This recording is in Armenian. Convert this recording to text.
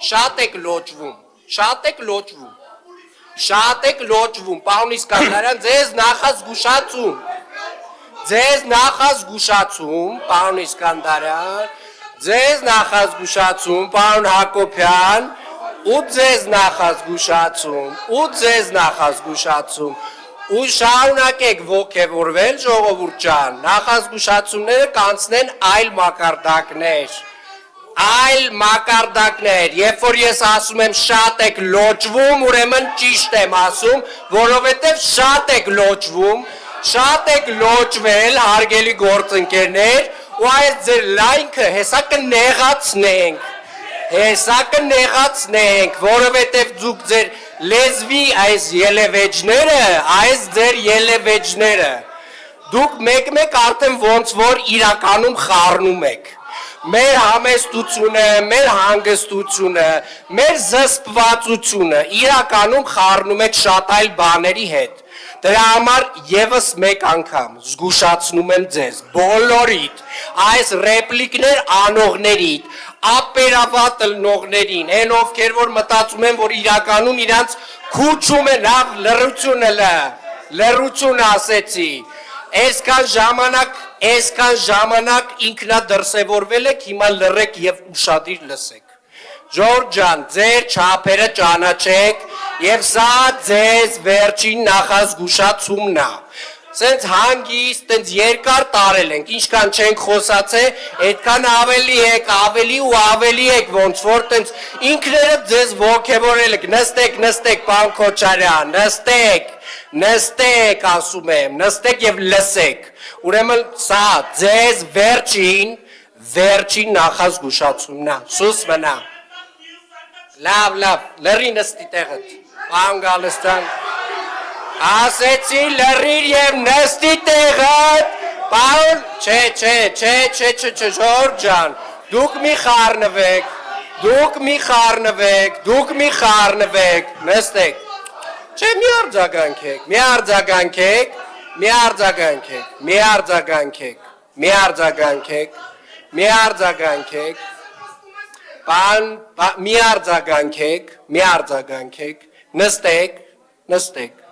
Շատ եք լոճվում, շատ եք լոճվում, շատ եք լոճվում, պարոն Իսկանդարյան, ձեզ նախազգուշացում, պարոն Իսկանդարյան, ձեզ նախազգուշացում, պարոն Հակոբյան, ու ձեզ նախազգուշացում, ու շարունակեք ոգևորվել ժողովուրդ ջան, նախազգուշացումները կանցնեն այլ մակարդակներ, երբ որ ես ասում եմ շատ եք լոճվում, ուրեմն ճիշտ եմ ասում, որովհետև շատ եք լոճվել, հարգելի գործընկերներ, ու այս ձեր լայնքը հեսա կնեղացնենք, որովհետև դուք ձեր լեզվի այս ելևեջները, դուք մեկ-մեկ արդեն ոնց որ իրականում խառնում եք, մեր համեստությունը, մեր հանգստությունը, մեր զսպվածությունը իրականում խառնում եք շատ այլ բաների հետ, դրա համար եվս մեկ անգամ զգուշացնում եմ ձեզ, բոլորիդ, այս ռեպլիկներ անողներիդ, ապերավատ լնողներին, են ովքեր որ մտածում են, որ իրականում իրանց քուչում է լավ լռություն ասեցի, այսքան ժամանակ ինքնադրսևորվել եք, հիմա լռեք և ուշադիր լսեք, ժողովուրդ ջան, ձեր չափերը ճանաչեք և սա ձեզ վերջին նախազգուշացումն է, սենց հանգիստ, սենց երկար տարել ենք, ինչքան չենք խոսացե, այդքան ավելի ու ավելի եք, ոնց որ տենց ինքներդ ձեզ ոգևորել եք, նստեք, պարոն Քոչարյան, նստեք ասում եմ, նստեք և լսեք, ուրեմն սա ձեզ վերջին նախազգուշացումն է, սուս մնա, լավ, լրի նստի տեղդ, պարոն Գալստյան, ասեցի լրիր և նստի տեղդ, պարոն, չէ, ժողովուրդ ջան, դուք մի խառնվեք, նստեք, չէ, մի արձագանքեք, նստեք,